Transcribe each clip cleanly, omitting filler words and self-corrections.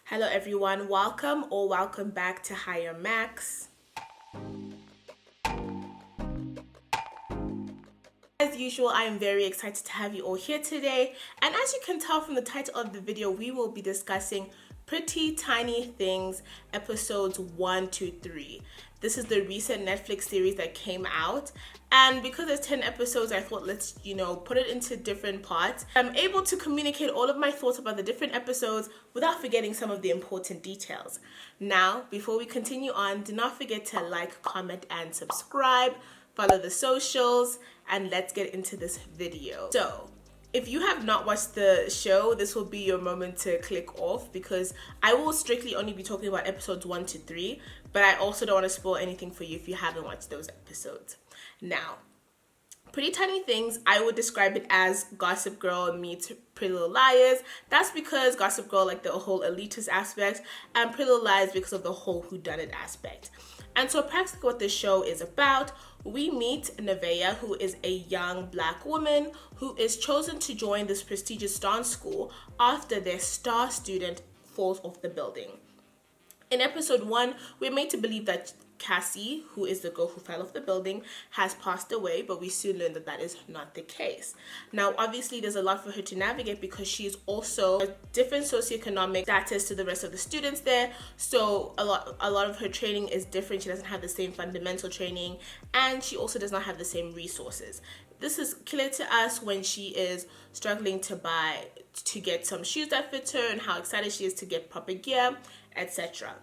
Hello everyone, welcome or welcome back to Higher Max. As usual, I am very excited to have you all here today, and as you can tell from the title of the video, we will be discussing Pretty Tiny Things episodes 1 to 3. This is the recent Netflix series that came out, and because there's 10 episodes, I thought let's, put it into different parts. I'm able to communicate all of my thoughts about the different episodes without forgetting some of the important details. Now, before we continue on, do not forget to like, comment, and subscribe. Follow the socials, and let's get into this video. So, if you have not watched the show, this will be your moment to click off because I will strictly only be talking about episodes 1 to 3, but I also don't want to spoil anything for you if you haven't watched those episodes. Now, Pretty Tiny Things, I would describe it as Gossip Girl meets Pretty Little Liars. That's because Gossip Girl, like the whole elitist aspect, and Pretty Little Liars because of the whole whodunit aspect. And so practically what this show is about, we meet Naveah, who is a young black woman who is chosen to join this prestigious dance school after their star student falls off the building. In episode 1, we're made to believe that Cassie, who is the girl who fell off the building, has passed away, but we soon learn that that is not the case. Now, obviously, there's a lot for her to navigate because she is also a different socioeconomic status to the rest of the students there. So a lot of her training is different. She doesn't have the same fundamental training, and she also does not have the same resources. This is clear to us when she is struggling to get some shoes that fit her and how excited she is to get proper gear, etc.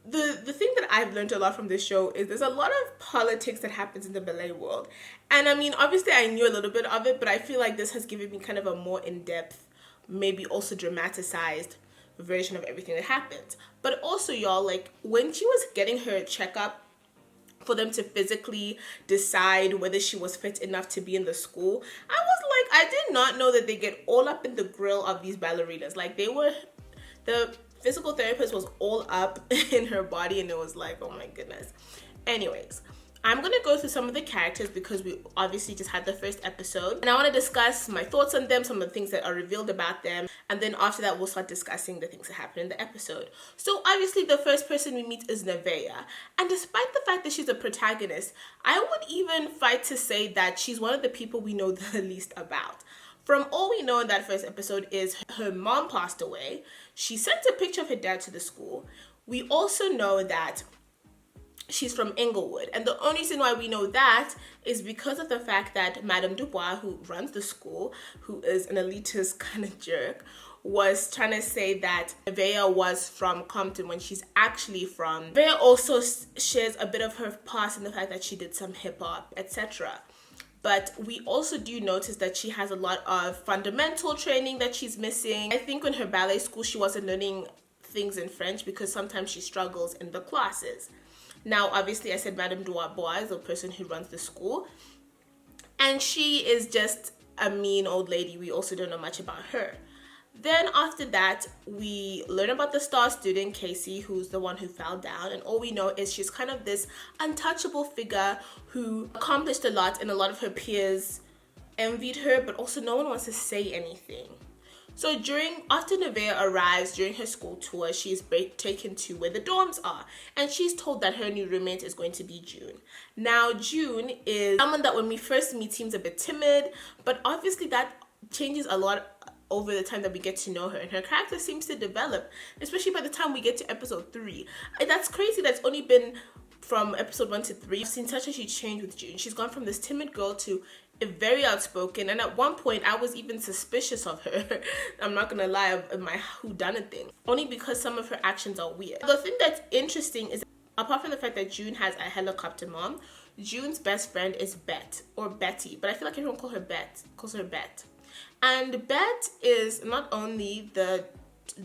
The thing that I've learned a lot from this show is there's a lot of politics that happens in the ballet world. And I mean, obviously I knew a little bit of it, but I feel like this has given me kind of a more in-depth, maybe also dramatized version of everything that happens. But also, y'all, like when she was getting her checkup for them to physically decide whether she was fit enough to be in the school, I was like, I did not know that they get all up in the grill of these ballerinas. Like the physical therapist was all up in her body, and it was like, oh my goodness. Anyways, I'm gonna go through some of the characters because we obviously just had the first episode, and I want to discuss my thoughts on them, some of the things that are revealed about them, and then after that we'll start discussing the things that happen in the episode. So obviously the first person we meet is Naveah, and despite the fact that she's a protagonist, I would even fight to say that she's one of the people we know the least about. From all we know in that first episode is her mom passed away. She sent a picture of her dad to the school. We also know that she's from Inglewood. And the only reason why we know that is because of the fact that Madame Dubois, who runs the school, who is an elitist kind of jerk, was trying to say that Nevaeh was from Compton when she's actually from. Nevaeh also shares a bit of her past in the fact that she did some hip hop, etc. But we also do notice that she has a lot of fundamental training that she's missing. I think in her ballet school, she wasn't learning things in French because sometimes she struggles in the classes. Now, obviously, I said Madame Dubois is the person who runs the school. And she is just a mean old lady. We also don't know much about her. Then after that, we learn about the star student, Cassie, who's the one who fell down. And all we know is she's kind of this untouchable figure who accomplished a lot, and a lot of her peers envied her, but also no one wants to say anything. So after Nevaeh arrives during her school tour, she's taken to where the dorms are, and she's told that her new roommate is going to be June. Now, June is someone that when we first meet seems a bit timid, but obviously that changes a lot over the time that we get to know her, and her character seems to develop, especially by the time we get to episode 3. And that's crazy. That's only been from episode 1 to 3. I've seen such a huge change with June. She's gone from this timid girl to a very outspoken, and at one point I was even suspicious of her. I'm not gonna lie, of my whodunit thing, only because some of her actions are weird. The thing that's interesting is, apart from the fact that June has a helicopter mom, June's best friend is Bette, or Betty, but I feel like everyone calls her Bette. And Bette is not only the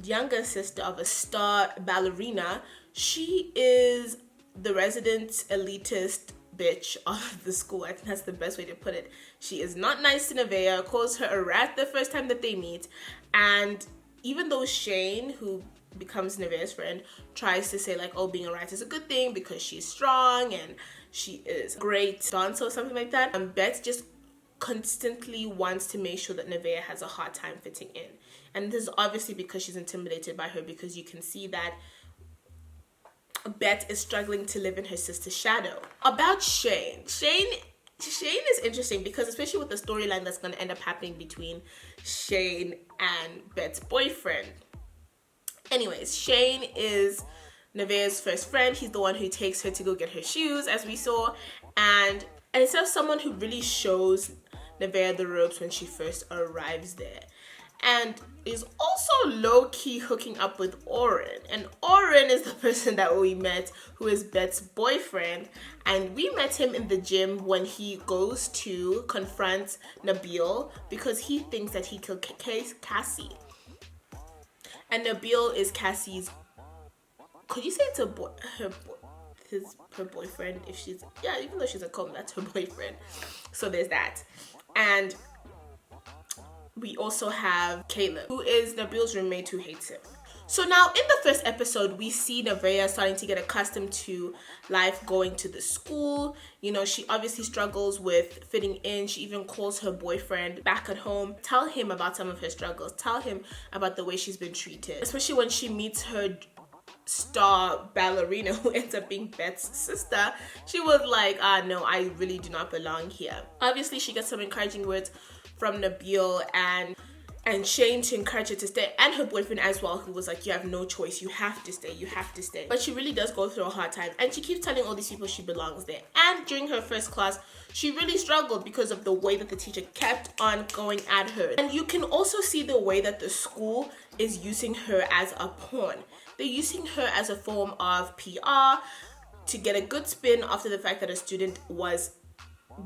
younger sister of a star ballerina, she is the resident elitist bitch of the school. I think that's the best way to put it. She is not nice to Nevaeh, calls her a rat the first time that they meet, and even though Shane, who becomes Nevaeh's friend, tries to say like, oh, being a rat is a good thing because she's strong and she is a great dancer or something like that, and Bette just constantly wants to make sure that Nevaeh has a hard time fitting in. And this is obviously because she's intimidated by her, because you can see that Bette is struggling to live in her sister's shadow. About Shane is interesting because, especially with the storyline that's going to end up happening between Shane and Bette's boyfriend. Anyways, Shane is Nevaeh's first friend. He's the one who takes her to go get her shoes, as we saw. And instead of someone who really shows Nevaeh the ropes when she first arrives there. And is also low-key hooking up with Oren. And Oren is the person that we met, who is Bette's boyfriend. And we met him in the gym when he goes to confront Naveah because he thinks that he killed Cassie. And Naveah is Cassie's... Could you say it's her boyfriend? If she's... Yeah, even though she's a cum, that's her boyfriend. So there's that. And we also have Caleb, who is Nabeel's roommate who hates him. So now in the first episode, we see Naveah starting to get accustomed to life going to the school. You know, she obviously struggles with fitting in. She even calls her boyfriend back at home, tell him about some of her struggles, tell him about the way she's been treated, especially when she meets her star ballerina who ends up being Bette's sister. She was like, no, I really do not belong here. Obviously, she gets some encouraging words from Naveah and Shane to encourage her to stay, and her boyfriend as well, who was like, you have no choice, you have to stay, you have to stay. But she really does go through a hard time, and she keeps telling all these people she belongs there. And during her first class, she really struggled because of the way that the teacher kept on going at her. And you can also see the way that the school is using her as a pawn. They're using her as a form of PR to get a good spin after the fact that a student was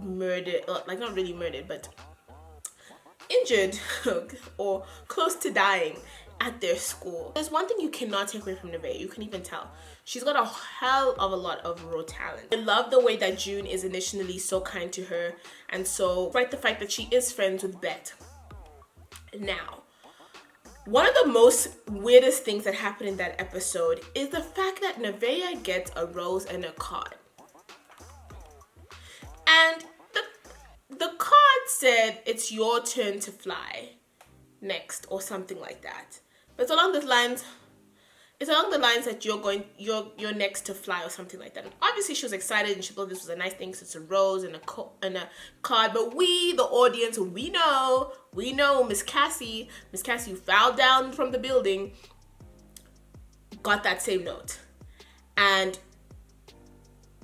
murdered, like not really murdered, but injured or close to dying at their school. There's one thing you cannot take away from Nevaeh. You can even tell she's got a hell of a lot of raw talent. I love the way that June is initially so kind to her, and so despite the fact that she is friends with Bette. Now, one of the most weirdest things that happened in that episode is the fact that Nevaeh gets a rose and a card. And the card said, it's your turn to fly next, or something like that. But it's along the lines that you're next to fly, or something like that. And obviously she was excited and she thought this was a nice thing, so it's a rose and a card. But we, the audience, we know Miss Cassie who fell down from the building, got that same note. And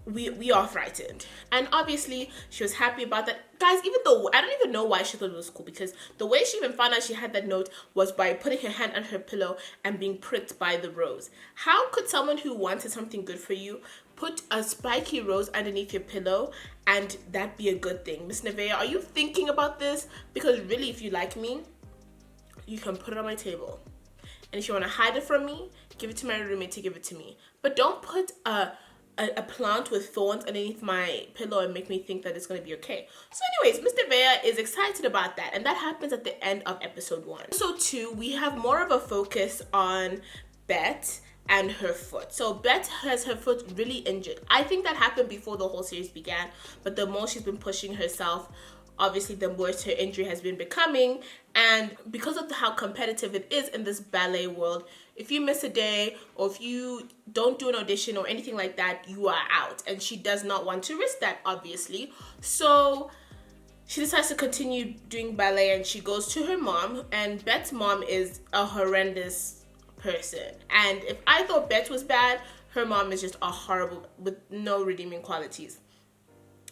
we are frightened. And obviously she was happy about that. Guys, even though I don't even know why she thought it was cool, because the way she even found out she had that note was by putting her hand on her pillow and being pricked by the rose. How could someone who wanted something good for you put a spiky rose underneath your pillow and that be a good thing? Miss Nevaeh, are you thinking about this? Because really, if you like me, you can put it on my table. And if you want to hide it from me, give it to my roommate to give it to me. But don't put a plant with thorns underneath my pillow and make me think that it's going to be okay. So anyways, Miss Nevaeh is excited about that, and that happens at the end of episode 1. Episode 2, we have more of a focus on Bette and her foot. So Bette has her foot really injured. I think that happened before the whole series began, but the more she's been pushing herself, obviously the worse her injury has been becoming. And because of how competitive it is in this ballet world, if you miss a day or if you don't do an audition or anything like that, you are out. And she does not want to risk that, obviously. So she decides to continue doing ballet, and she goes to her mom. And Bette's mom is a horrendous person. And if I thought Bette was bad, her mom is just a horrible, with no redeeming qualities.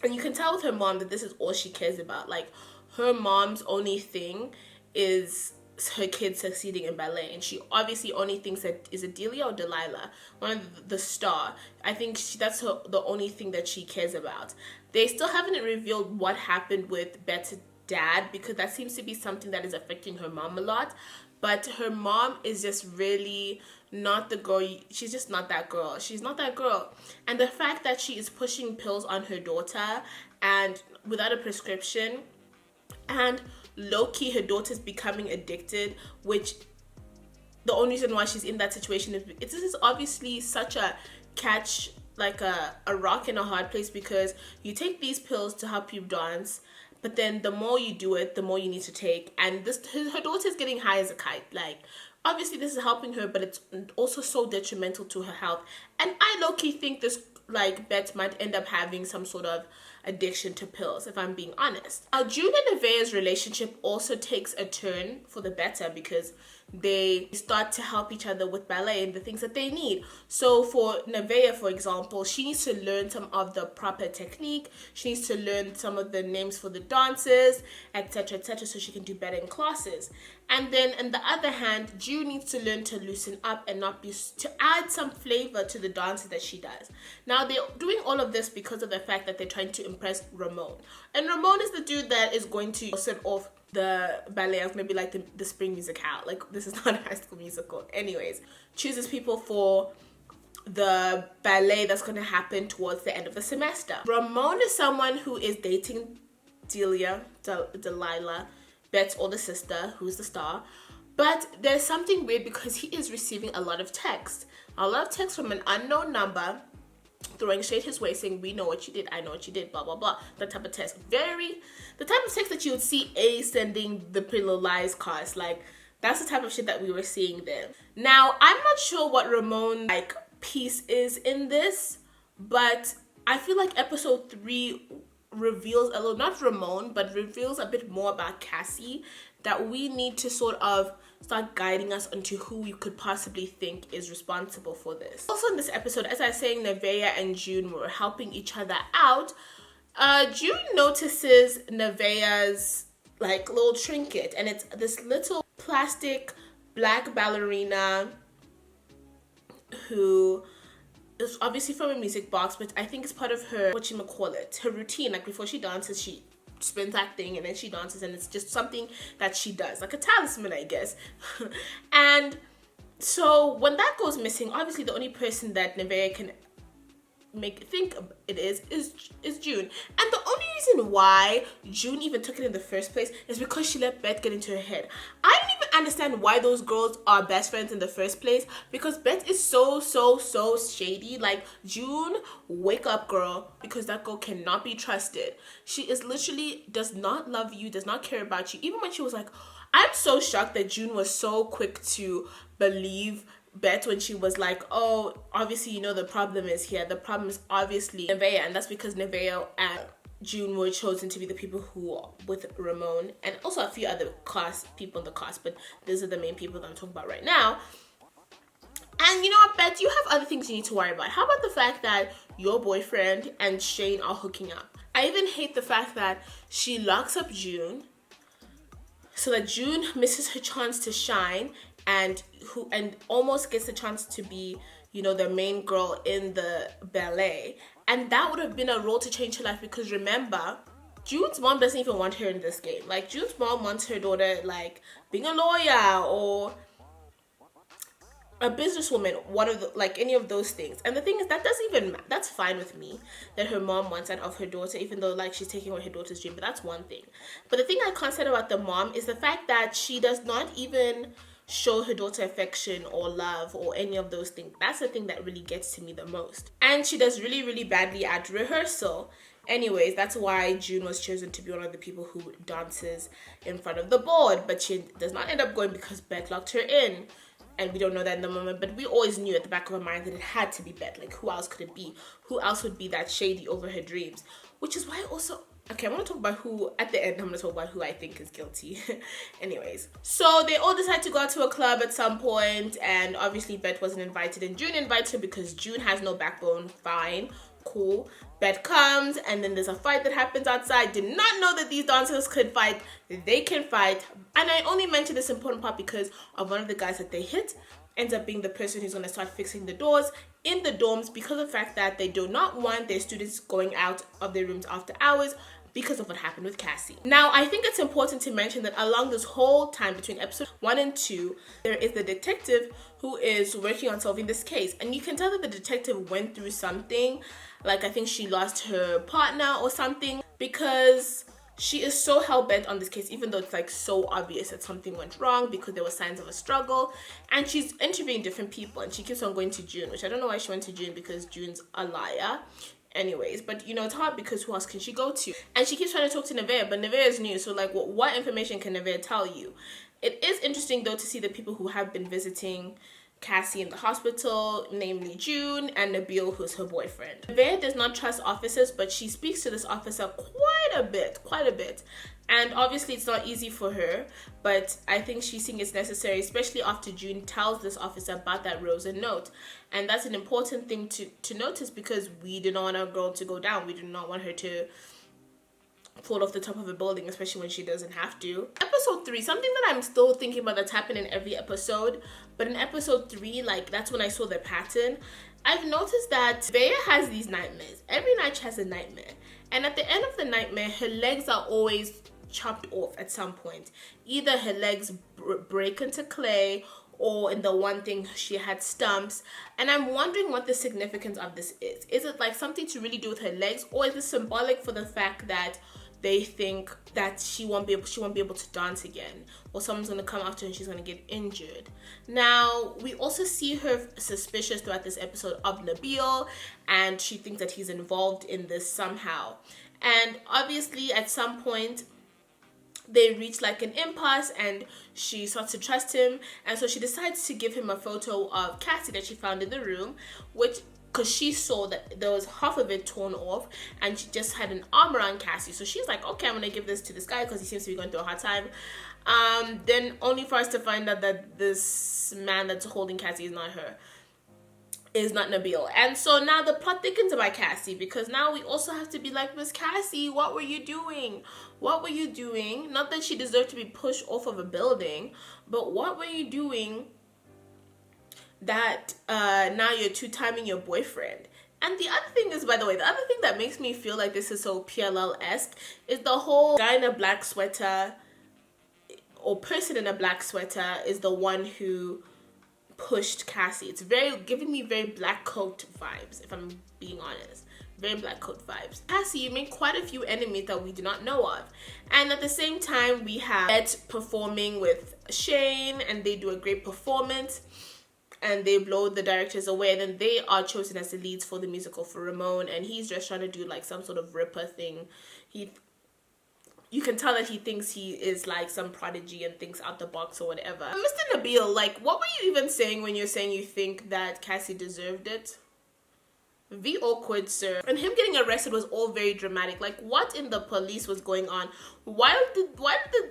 And you can tell with her mom that this is all she cares about. Like, her mom's only thing is her kid succeeding in ballet, and she obviously only thinks that, is it Delia or Delilah, one of the star, I think that's the only thing that she cares about. They still haven't revealed what happened with Bette's dad, because that seems to be something that is affecting her mom a lot. But her mom is just really not the girl. She's just not that girl. She's not that girl. And the fact that she is pushing pills on her daughter and without a prescription, and low-key her daughter's becoming addicted, which the only reason why she's in that situation is this is obviously such a catch, like a rock in a hard place, because you take these pills to help you dance, but then the more you do it, the more you need to take. And her daughter's getting high as a kite. Like, obviously this is helping her, but it's also so detrimental to her health. And I low-key think this, like, Bette might end up having some sort of addiction to pills, if I'm being honest. Now, June and Nevaeh's relationship also takes a turn for the better because they start to help each other with ballet and the things that they need. So for Naveah, for example, she needs to learn some of the proper technique. She needs to learn some of the names for the dances, etc., so she can do better in classes. And then on the other hand, June needs to learn to loosen up and to add some flavor to the dances that she does. Now, they're doing all of this because of the fact that they're trying to impress Ramon. And Ramon is the dude that is going to set off the ballet. It's gonna be like the spring musicale. Like, this is not a High School Musical. Anyways, chooses people for the ballet that's gonna happen towards the end of the semester. Ramon is someone who is dating Delilah, Bette's older sister, who's the star. But there's something weird because he is receiving a lot of texts. A lot of texts from an unknown number, throwing shade his way, saying, we know what you did, I know what you did, blah, blah, blah. That type of text. The type of text that you would see A sending the Pretty Little Lies cast. Like, that's the type of shit that we were seeing there. Now, I'm not sure what Ramon's, like, piece is in this, but I feel like episode 3 reveals a little, not Ramon, but reveals a bit more about Cassie that we need to sort of start guiding us onto who we could possibly think is responsible for this. Also in this episode, as I was saying, Naveah and June were helping each other out. June notices Naveah's, like, little trinket, and it's this little plastic black ballerina who is obviously from a music box, but I think it's part of her, her routine. Like, before she dances, she spins that thing and then she dances, and it's just something that she does, like a talisman, I guess. And so when that goes missing, obviously the only person that Nevaeh can think it is June. And the only reason why June even took it in the first place is because she let Bette get into her head. I don't even understand why those girls are best friends in the first place, because Bette is so shady. Like, June, wake up, girl, because that girl cannot be trusted. She is literally does not love you, does not care about you. Even when she was like, I'm so shocked that June was so quick to believe Bette when she was like, oh, obviously, you know, the problem is here. The problem is obviously Nevaeh, and that's because Nevaeh and June were chosen to be the people who with Ramon, and also a few other people in the cast, but these are the main people that I'm talking about right now. And you know what, Bette, you have other things you need to worry about. How about the fact that your boyfriend and Shane are hooking up? I even hate the fact that she locks up June so that June misses her chance to shine and almost gets the chance to be, you know, the main girl in the ballet. And that would have been a role to change her life, because remember, June's mom doesn't even want her in this game. Like, June's mom wants her daughter, like, being a lawyer or a businesswoman, one of the, like, any of those things. And the thing is, that's fine with me, that her mom wants that of her daughter, even though, like, she's taking away her daughter's dream, but that's one thing. But the thing I can't say about the mom is the fact that she does not even show her daughter affection or love or any of those things. That's the thing that really gets to me the most. And she does really badly at rehearsal. Anyways, that's why June was chosen to be one of the people who dances in front of the board, but she does not end up going because Bette locked her in. And we don't know that in the moment, but we always knew at the back of our mind that it had to be Bette. Like, who else could it be? Who else would be that shady over her dreams? Which is why also, okay, I want to talk about who, at the end, I'm going to talk about who I think is guilty. Anyways, so they all decide to go out to a club at some point, and obviously Bette wasn't invited, and June invites her because June has no backbone. Fine, cool. Bette comes, and then there's a fight that happens outside. Did not know that these dancers could fight. They can fight. And I only mention this important part because of one of the guys that they hit ends up being the person who's going to start fixing the doors in the dorms, because of the fact that they do not want their students going out of their rooms after hours because of what happened with Cassie. Now, I think it's important to mention that along this whole time between episode 1 and 2, there is the detective who is working on solving this case. And you can tell that the detective went through something. Like, I think she lost her partner or something, because she is so hell-bent on this case, even though it's, like, so obvious that something went wrong because there were signs of a struggle. And she's interviewing different people, and she keeps on going to June, which I don't know why she went to June, because June's a liar. anyways. But you know, it's hard because who else can she go to? And she keeps trying to talk to Nevaeh, but Nevaeh is new, so like what information can Nevaeh tell you? It is interesting though to see the people who have been visiting Cassie in the hospital, namely June and Nabil, who's her boyfriend. Nevaeh does not trust officers, but she speaks to this officer quite a bit. And obviously it's not easy for her, but I think she's seeing it's necessary, especially after June tells this officer about that Rosa note. And that's an important thing to notice, because we do not want our girl to go down. We do not want her to fall off the top of a building, especially when she doesn't have to. Episode 3, something that I'm still thinking about that's happened in every episode, but in episode 3, like, that's when I saw the pattern. I've noticed that Bette has these nightmares. Every night she has a nightmare, and at the end of the nightmare, her legs are always chopped off at some point. Either her legs break into clay, or in the one thing she had stumps. And I'm wondering what the significance of this is. Is it like something to really do with her legs, or is it symbolic for the fact that they think that she won't be able to dance again, or someone's gonna come after her and she's gonna get injured? Now, we also see her suspicious throughout this episode of Nabil, and she thinks that he's involved in this somehow. And obviously at some point they reach like an impasse and she starts to trust him, and so she decides to give him a photo of Cassie that she found in the room, which, because she saw that there was half of it torn off and she just had an arm around Cassie. So she's like, okay, I'm gonna give this to this guy because he seems to be going through a hard time. Then only for us to find out that this man that's holding Cassie is not her, is not Nabil. And so now the plot thickens about Cassie, because now we also have to be like, Miss Cassie, what were you doing? What were you doing? Not that she deserved to be pushed off of a building, but what were you doing that now you're two-timing your boyfriend? And the other thing is, by the way, the other thing that makes me feel like this is so PLL-esque is the whole guy in a black sweater or person in a black sweater is the one who pushed Cassie. It's giving me very black coat vibes, if I'm being honest. Very black coat vibes. Cassie, you made quite a few enemies that we do not know of. And at the same time, we have Bette performing with Shane, and they do a great performance, and they blow the directors away, and then they are chosen as the leads for the musical for Ramon, and he's just trying to do like some sort of ripper thing. You can tell that he thinks he is like some prodigy and thinks out the box or whatever. Mr. Nabil, like, what were you even saying when you're saying you think that Cassie deserved it? Be awkward, sir. And him getting arrested was all very dramatic. Like, what in the police was going on? Why did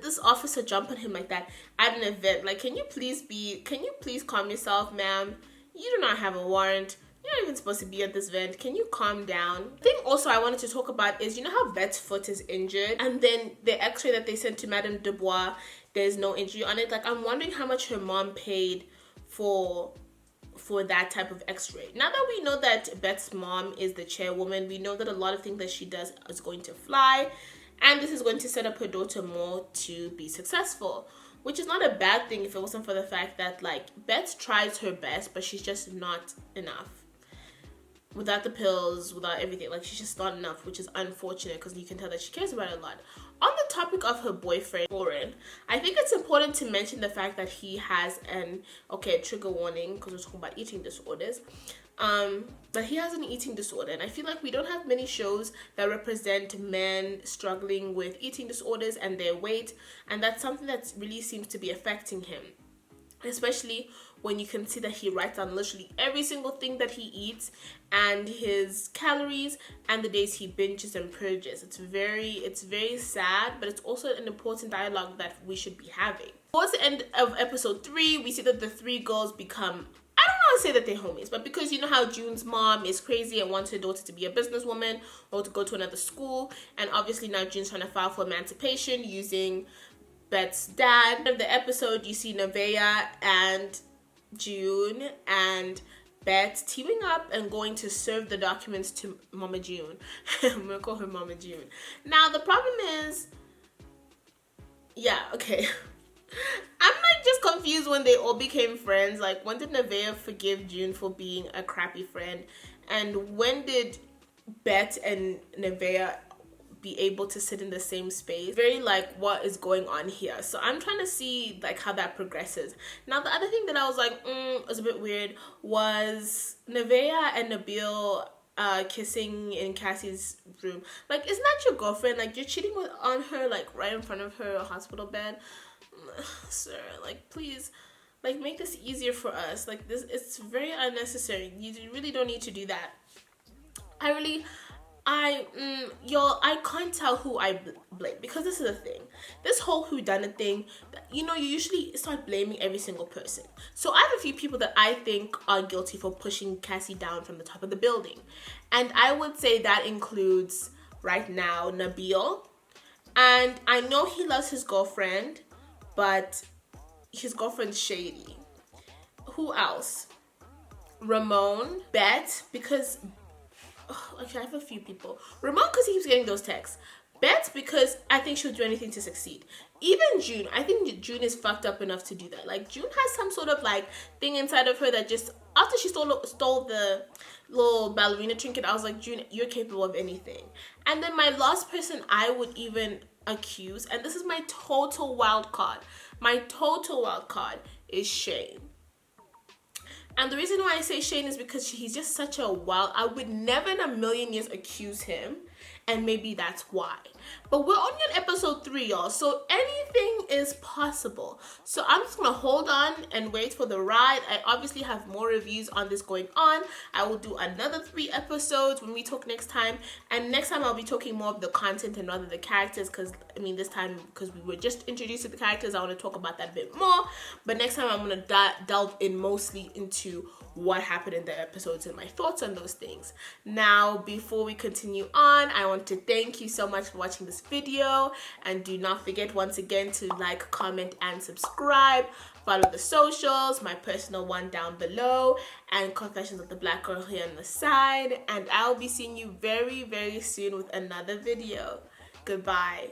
this officer jump on him like that at an event? Like, can you please calm yourself, ma'am? You do not have a warrant. You're not even supposed to be at this event. Can you calm down? The thing also I wanted to talk about is, you know how Bette's foot is injured, and then the x-ray that they sent to Madame Dubois, there's no injury on it. Like, I'm wondering how much her mom paid for that type of x-ray. Now that we know that Bette's mom is the chairwoman, we know that a lot of things that she does is going to fly, and this is going to set up her daughter more to be successful, which is not a bad thing if it wasn't for the fact that, like, Bette tries her best, but she's just not enough. Without the pills, without everything, like, she's just not enough, which is unfortunate because you can tell that she cares about it a lot. On the topic of her boyfriend, Oren, I think it's important to mention the fact that he has a trigger warning, because we're talking about eating disorders, but he has an eating disorder, and I feel like we don't have many shows that represent men struggling with eating disorders and their weight, and that's something that really seems to be affecting him, especially when you can see that he writes down literally every single thing that he eats and his calories and the days he binges and purges. It's very sad, but it's also an important dialogue that we should be having. Towards the end of episode 3, we see that the 3 girls become, I don't want to say that they're homies, but because you know how June's mom is crazy and wants her daughter to be a businesswoman or to go to another school, and obviously now June's trying to file for emancipation using Bette's dad. In the episode, you see Naveah and June and Bette teaming up and going to serve the documents to Mama June. I'm gonna call her Mama June. Now the problem is, I'm like just confused when they all became friends. Like, when did Nevaeh forgive June for being a crappy friend, and when did Bette and Nevaeh be able to sit in the same space? Very like, what is going on here? So I'm trying to see like how that progresses. Now the other thing that I was like was a bit weird was Nevaeh and Nabil kissing in Cassie's room. Like, isn't that your girlfriend? Like, you're cheating on her, like, right in front of her hospital bed. Sir, like, please, like, make this easier for us. Like, this, it's very unnecessary. You really don't need to do that. Y'all, I can't tell who I blame, because this is the thing. This whole whodunit thing, you usually start blaming every single person. So I have a few people that I think are guilty for pushing Cassie down from the top of the building. And I would say that includes, right now, Naveah. And I know he loves his girlfriend, but his girlfriend's shady. Who else? Ramon, Bette, because actually I have a few people. Ramon, because he keeps getting those texts. Bette, because I think she'll do anything to succeed. Even June, I think June is fucked up enough to do that. Like, June has some sort of like thing inside of her that just, after she stole the little ballerina trinket, I was like, June, you're capable of anything. And then my last person I would even accuse, and this is my total wild card. My total wild card is Shane. And the reason why I say Shane is because he's just such a wild, I would never in a million years accuse him. And maybe that's why. But we're only on episode 3, y'all. So anything is possible. So I'm just going to hold on and wait for the ride. I obviously have more reviews on this going on. I will do another 3 episodes when we talk next time. And next time I'll be talking more of the content and rather the characters. Because, I mean, this time, because we were just introduced to the characters, I want to talk about that a bit more. But next time I'm going to delve in mostly into what happened in the episodes and my thoughts on those things. Now, before we continue on, I want to thank you so much for watching this video, and do not forget once again to like, comment, and subscribe. Follow the socials, my personal one down below, and Confessions of the Black Girl here on the side, and I'll be seeing you very, very soon with another video. Goodbye.